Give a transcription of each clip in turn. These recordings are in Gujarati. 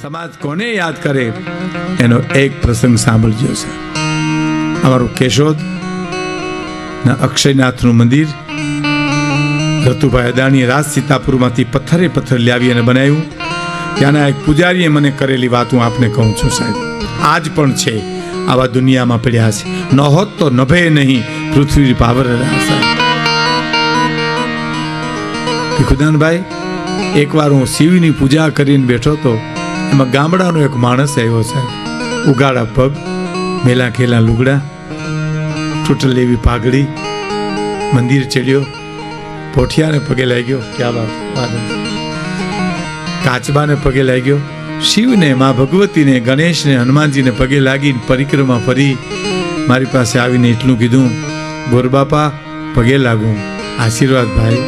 સમાજ કોને યાદ કરે એનો એક પ્રસંગ સાંભળજો છે. અમારું કેશોદ ના અક્ષયનાથનું મંદિર રતુભાઈ અદાણીએ રાજ સીતાપુરમાંથી પથ્થરે પથ્થર લાવી અને બનાવ્યું. ત્યાંના એક પૂજારીએ મને કરેલી વાત હું આપને કહું છું સાહેબ. આજ પણ છે, આવા દુનિયામાં પડ્યા છે. ન હોત તો નભે નહીં પૃથ્વી પાવર. ભીખુદાનભાઈ, એકવાર હું શિવની પૂજા કરીને બેઠો તો એમાં ગામડાનો એક માણસ આવ્યો સાહેબ. ઉગાડા પગ, મેલા ખેલા લુગડા, તૂટલ એવી પાઘડી, મંદિર ચડ્યો, પોઠિયાને પગે લાગ્યો, ક્યાં વાત, કાચબાને પગે લાગ્યો, શિવને, મા ભગવતીને, ગણેશને, હનુમાનજીને પગે લાગીને પરિક્રમા ફરી મારી પાસે આવીને એટલું કીધું, ગોરબાપા પગે લાગું, આશીર્વાદ ભાઈ.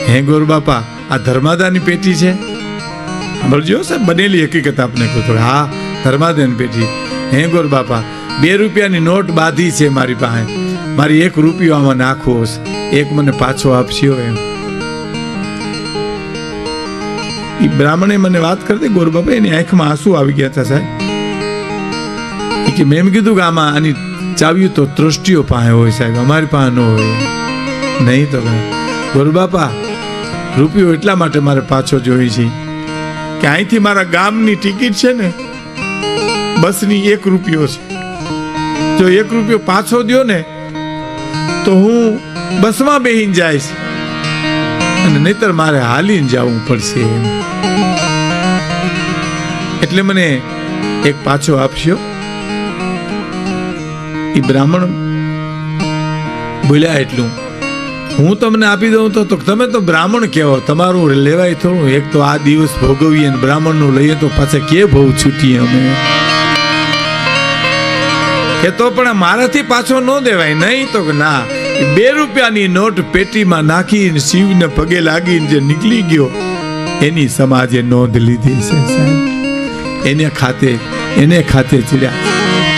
હે ગોરબાપા, આ ધર્માદાની પેટી છે? સાંભળજો સાહેબ, બનેલી હકીકત આપને કહું તો. હા, ધર્માદાની પેટી. હે ગોરબાપા, 2 રૂપિયાની નોટ બાંધી છે મારી પાસે, મારી 1 રૂપિયો આમાં નાખવો છે, 1 મને પાછો આપશો એમ. એ બ્રાહ્મણે મને વાત કરી દે, ગોરબાપા એની આંખમાં આંસુ આવી ગયા હતા સાહેબ. કે મેં એમ કીધું કે આમાં આની ચાવ્યું તો ટ્રસ્ટીઓ પાસે હોય સાહેબ, અમારી પાસે ન હોય. નહીં તો ગોરબાપા, રૂપિયો એટલા માટે મારે પાછો જોઈ છે કે અહીંથી મારા ગામની ટિકિટ છે ને બસની 1 રૂપિયો છે. જો 1 રૂપિયો પાછો દ્યો ને તો હું બસમાં બેહીને જઈશ, અને નહીતર મારે હાલીને જવું પડશે એમ. એટલે મને 1 પાછો આપશો. એ બ્રાહ્મણ બોલ્યા એટલું, હું તમને આપી દઉં તો તમે તો બ્રાહ્મણ કહેવો, તમારું લેવાય થોડું. એક તો આ દિવસ ભોગવીએ ને બ્રાહ્મણનું લઈએ તો પાછા કે બહુ છૂટીએ અમે. કે તો પણ મારાથી પાછો ન દેવાય. નહીં તો ના, 2 રૂપિયાની નોટ પેટીમાં નાખીને શિવને પગે લાગીને જે નીકળી ગયો એની સમાજે નોંધ લીધી છે સાહેબ. એને ખાતે ચડ્યા.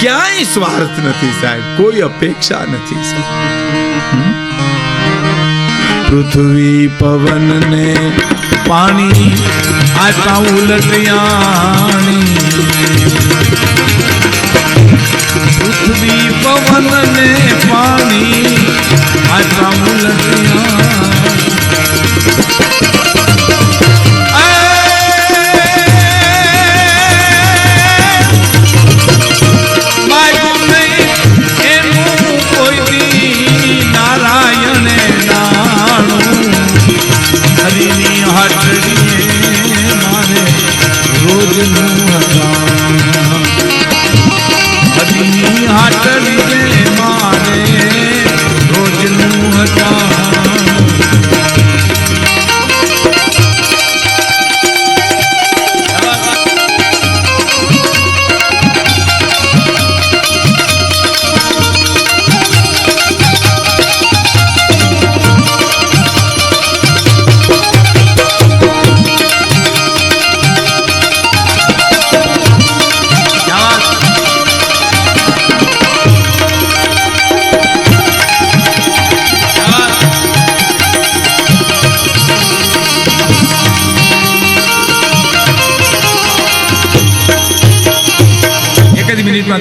ક્યાંય સ્વાર્થ નથી સાહેબ, કોઈ અપેક્ષા નથી સાહેબ. પૃથ્વી પવન ને પાણી આટા ઉલટિયાણી, પૃથ્વી પવન ને પાણી આટા ઉલટિયાણી.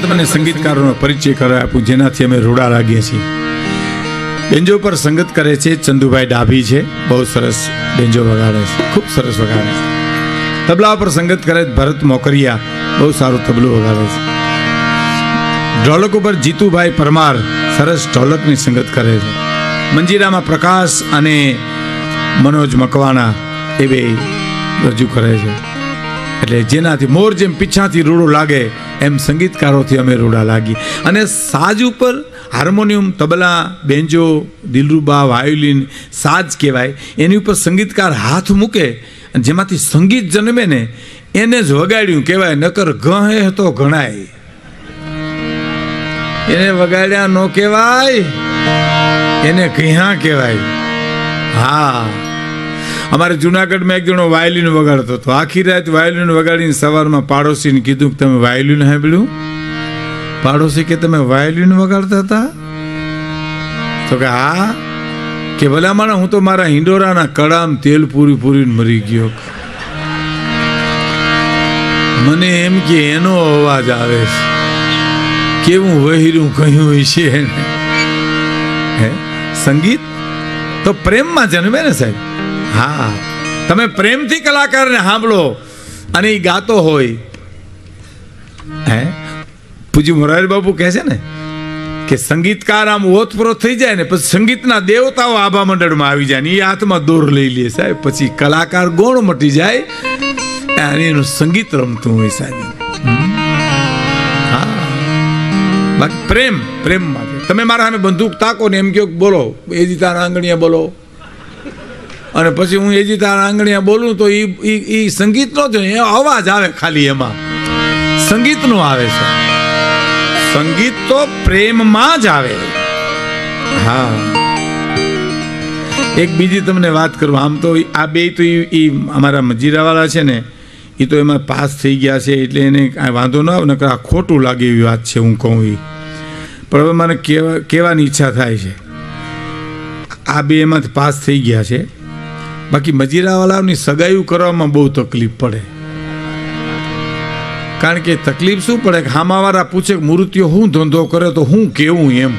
તમને સંગીતકારોનો પરિચય કરાવી આપું, જેનાથી અમે રૂડા લાગીએ છીએ. બેન્જો પર સંગત કરે છે ચંદુભાઈ ડાભી છે, બહુ સરસ બેન્જો વગાડે છે, ખૂબ સરસ વગાડે છે. તબલા પર સંગત કરે ભરત મોકરિયા, બહુ સારું તબલું વગાડે છે. ઢોલક ઉપર જીતુભાઈ પરમાર સરસ ઢોલકની સંગત કરે છે. મંજીરામાં પ્રકાશ અને મનોજ મકવાણા એ બે રજૂ કરે છે. એટલે જેનાથી મોર જેમ પીછાથી રૂડો લાગે એમ સંગીતકારોથી અમે રૂડા લાગી. અને સાજ ઉપર હાર્મોનિયમ, તબલા, બેન્જો, દિલરૂબા, વાયોલિન, સાજ કહેવાય, એની ઉપર સંગીતકાર હાથ મૂકે અને જેમાંથી સંગીત જન્મે ને એને જ વગાડ્યું કહેવાય. નકર ગહે તો ગણાય, એને વગાડ્યા ન કહેવાય, એને કહ્યા કહેવાય. હા, અમારે જુનાગઢમાં એક જણો વાયોલિન વગાડતો હતો. આખી રાત વાયોલિન વગાડીને સવારમાં પાડોશીને કીધું કે તમે વાયોલિન સાંભળ્યું? પાડોશી કે તમે વાયોલિન વગાડતા હતા? તો કે હા. કે ભલામણ હું તો મારા હિંડોરાના કડામ તેલ પૂરી પૂરીને મરી ગયો. મને એમ કે એનો અવાજ આવે છે, કેવું વહેરું કહ્યું છે એને. હે, સંગીત તો પ્રેમમાં જન્મે ને સાહેબ. હા, તમે પ્રેમથી કલાકારને સાંભળો અને એ ગાતો હોય. હે, પૂજ્ય મોરારી બાપુ કહે છે ને કે સંગીતકાર આમ ઓતપ્રોત થઈ જાય ને પછી સંગીતના દેવતાઓ આભા મંડળમાં આવી જાય ને એ હાથમાં દોર લઈ લે સાહેબ. પછી કલાકાર ગોળ મટી જાય અને એનું સંગીત રમતું હોય સાહેબ. હા, બાકી પ્રેમ પ્રેમમાં તમે મારા સામે બંદૂક તાકો ને એમ કહો બોલો એજીતાના આંગણિયા બોલો, અને પછી હું એજીતાના આંગણિયા બોલું તો એ સંગીતનો જ અવાજ આવે, ખાલી એમાં સંગીતનો આવે છે. સંગીત તો પ્રેમમાં જ આવે. હા, એક બીજી તમને વાત કરું. આમ તો આ બે તો એ અમારા મજીરાવાળા છે ને એ તો એમાં પાસ થઈ ગયા છે એટલે એને કાંઈ વાંધો ન આવે ને, આ ખોટું લાગે એવી વાત છે હું કહું એ. પણ હવે મને કહેવાની ઈચ્છા થાય છે, આ બે એમાંથી પાસ થઈ ગયા છે. બાકી મજીરાવાળાની સગાઈઓ કરવામાં બહુ તકલીફ પડે. કારણ કે તકલીફ શું પડે કે હામાવાળા પૂછે કે મૂર્તિઓ શું ધંધો કરે તો હું કેવું એમ.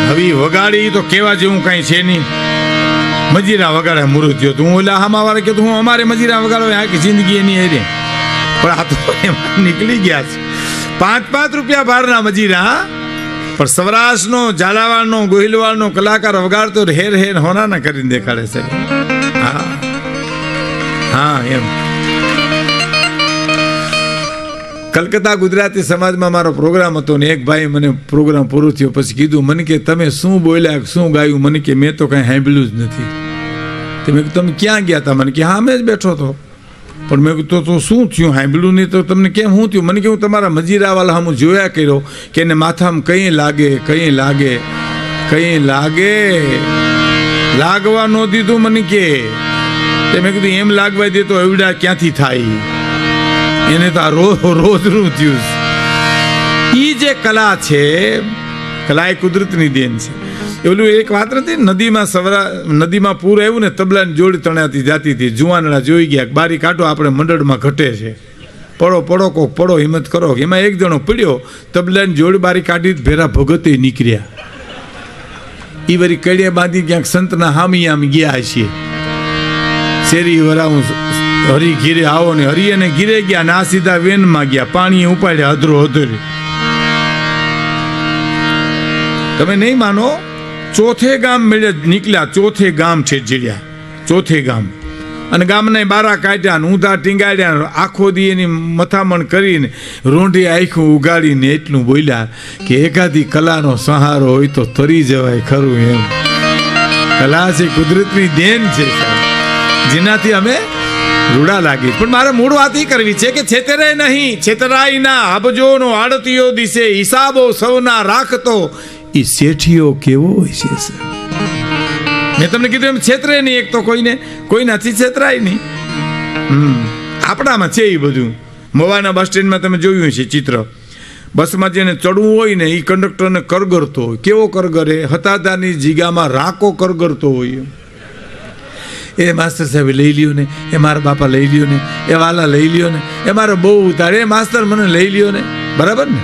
હવે વગાડી તો કેવા જેવું કઈ છે નહીં. મજીરા વગાડે મૂર્તિઓ તો હું ઓલા હામાવાળા કે હું અમારે મજીરા વગાડો આખી જિંદગી એની હેરે. પણ આ તો એમાં નીકળી ગયા છે 5-5 રૂપિયા ભારના મજીરા. પણ સૌરાષ્ટ્રનો ઝાલાવાડનો ગોહિલવાડનો કલાકાર વગાડતો હેર હેર હોનાના કરીને દેખાડે છે. હા હા, એમ. કલકત્તા ગુજરાતી સમાજમાં મારો પ્રોગ્રામ હતો ને એક ભાઈ મને પ્રોગ્રામ પૂરો થયો પછી કીધું મને કે તમે શું બોલ્યા શું ગાયું. મને કે મેં તો કંઈ સાંભળ્યું જ નથી. તમે ક્યાં ગયા હતા? મને કે હા મેં જ બેઠો હતો. પણ મેં કીધું તો શું થયું? સાંભળ્યું નહીં તો તમને કેમ શું થયું? મને કે હું તમારા મજીરાવાળા હું જોયા કર્યો કે એને માથામાં કંઈ લાગે કંઈ લાગે કંઈ લાગે લાગવા ન દીધું. મને કે મેં કીધું એમ લાગવા દે તો એવડા ક્યાંથી થાય? એને તો આ રોજનું થયું. એ જે કલા છે, કલા એ કુદરતની દેન છે. એવું એક વાત નથી, નદીમાં પૂર આવ્યું ને તબલાની જોડી તણાતી જાતી હતી. જુવાનડા જોઈ ગયા, બારી કાઢો આપણે મંડળમાં ઘટે છે, પડો પડો કોક પડો, હિંમત કરો. એમાં એક જણો પડ્યો, તબલાની જોડી બારી કાઢી ભેરા ભગતે નીકળ્યા. એ વળી કડિયા બાંધી ક્યાંક સંતના હામી આમ ગયા છીએ. શેરી વરાવું હરી ઘીરે આવો ને હરી અને ઘીરે ગયા ના સીધા વેનમાં ગયા, પાણી ઉપાડ્યા અધરો અધરી. તમે નહીં માનો, ચોથે ગામ નીકળ્યા, ચોથે ગામ છે જીડ્યા, ચોથે ગામ. અને ગામના બારા કાઢ્યા ને ઊંધા ટીંગાડ્યા. આખો દી એની મથામણ કરીને રોંઢી આખું ઉગાડીને એટલું બોલ્યા કે એકાદી કલાનો સહારો હોય તો તરી જવાય ખરું એમ. કલા છે કુદરતની દેન છે જેનાથી અમે રૂડા લાગી. પણ મારે મૂળ વાત એ કરવી છે કે છેતરે નહીં, છેતરાઈ ના હબજોનો આડતીઓ દિશે, હિસાબો સૌના રાખતો એ શેઠિયો કેવો હોય છે. મેં તમને કીધું એમ છેતરે નહીં. એક તો કોઈનાથી છેતરાય નહીં. આપણામાં છે એ બધું. મવાના બસ સ્ટેન્ડમાં તમે જોયું છે ચિત્ર. બસમાં જેને ચડવું હોય ને એ કંડક્ટરને કરગરતો હોય. કેવો કરગરે? હતાદાની જીગામાં રાકો કરગરતો હોય. એ માસ્ટર સાહેબ લઈ લ્યો ને, એ મારા બાપા લઈ લ્યો ને, એ વાલા લઈ લ્યો ને, એ મારો બહુ ઉતારે, એ માસ્ટર મને લઈ લ્યો ને. બરાબર ને?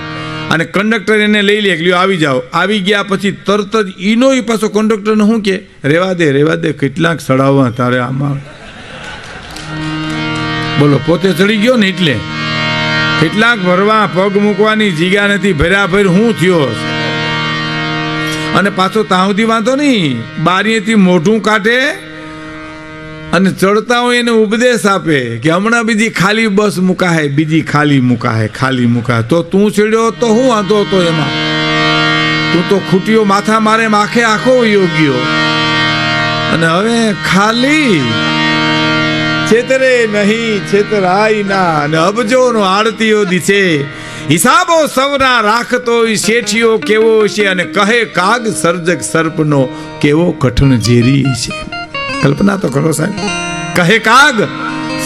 અને કંડક્ટર એને લઈ લે, લ્યો આવી જાઓ. આવી ગયા પછી તરત જ ઈનો એ પાછો કંડક્ટરને શું કે રેવા દે કેટલાક સડાવવા તારે આમાં. બોલો, પોતે ચડી ગયો ને એટલે કેટલાક ભરવા પગ મૂકવાની જીગા નથી, ભર્યા ભર હું થયો. અને પાછો તાવથી વાંધો નહીં, બારીએથી મોઢું કાઢે અને ચડતા હોય એને ઉપદેશ આપે કે હમણાં બીજી ખાલી બસ મુકાહે, બીજી ખાલી મુકાહે. તો તું ચડ્યો તો હું વાંધો હતો એમાં? તું તો ખૂટીઓ માથા મારે આખે આખો યોગ્યો. અને હવે ખાલી છેતરે નહીં, છેતરાય ના, અને અબજોનો આડતીઓ દિશે, હિસાબો સૌના રાખતો શેઠિયો કેવો છે. અને કહે કાગ સર્જક સર્પનો કેવો કઠણ ઝેરી છે. કલ્પના તો કરો સાહેબ. કહે કાગ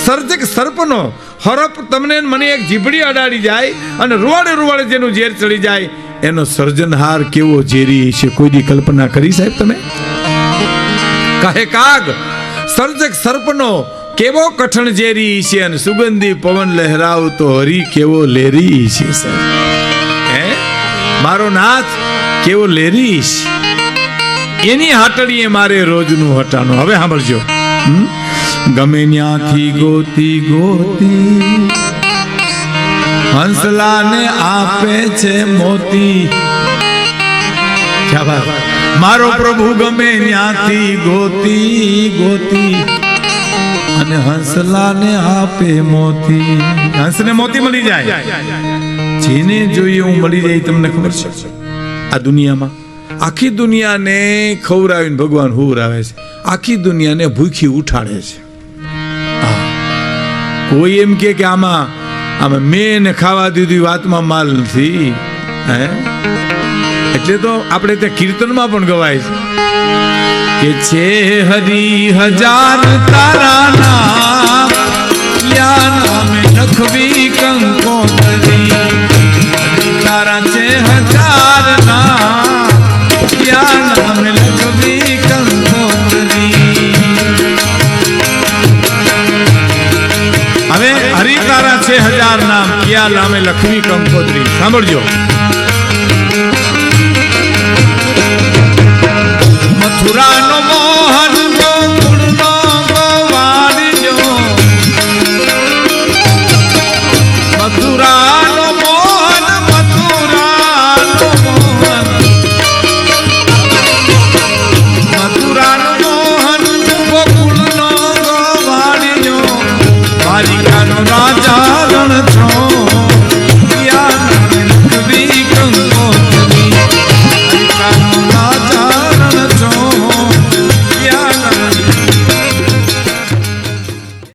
સર્જક સર્પનો હરપ તમને મને એક જીભડી અડાડી જાય અને રૂવાડે જેનું ઝેર ચડી જાય એનો સર્જનહાર કેવો ઝેરી છે. કોઈ દી કલ્પના કરી સાહેબ તમે? કહે કાગ સર્જક સર્પનો કેવો કઠણ ઝેરી છે અને સુગંધી પવન લહેરાવતો હરી કેવો લેરી છે હે મારો નાથ કેવો લેરી છે એની હાટડીએ મારે રોજનું હટાણું. હવે સાંભળજો. ગમે ત્યાંથી ગોતી ગોતી હંસલાને આપે છે મોતી. ક્યા વાત. મારો પ્રભુ ગમે ત્યાંથી ગોતી ગોતી અને હંસલાને આપે મોતી. હંસને મોતી મળી જાય, જેને જોઈએ હું મળી જાય. તમને ખબર છે આ દુનિયામાં આખી દુનિયાને ખવડાવીને ભગવાન હુવરાવે છે, આખી દુનિયાને ભૂખી ઉઠાડે છે. કોઈ એમ કે આમાં મેં ખાવા દીધી વાતમાં માલ નથી હે. એટલે તો આપણે ત્યાં કીર્તનમાં પણ ગવાય છે કે છે હરી હજાર તારા નામ યા નામે લખવી કંકોત્રી. તારા છે હજાર નામ યા નામે લખવી કંકોત્રી. હવે હરી તારા છે હજાર નામ યા નામે લખવી કંકોત્રી. સાંભળજો. મથુરાનો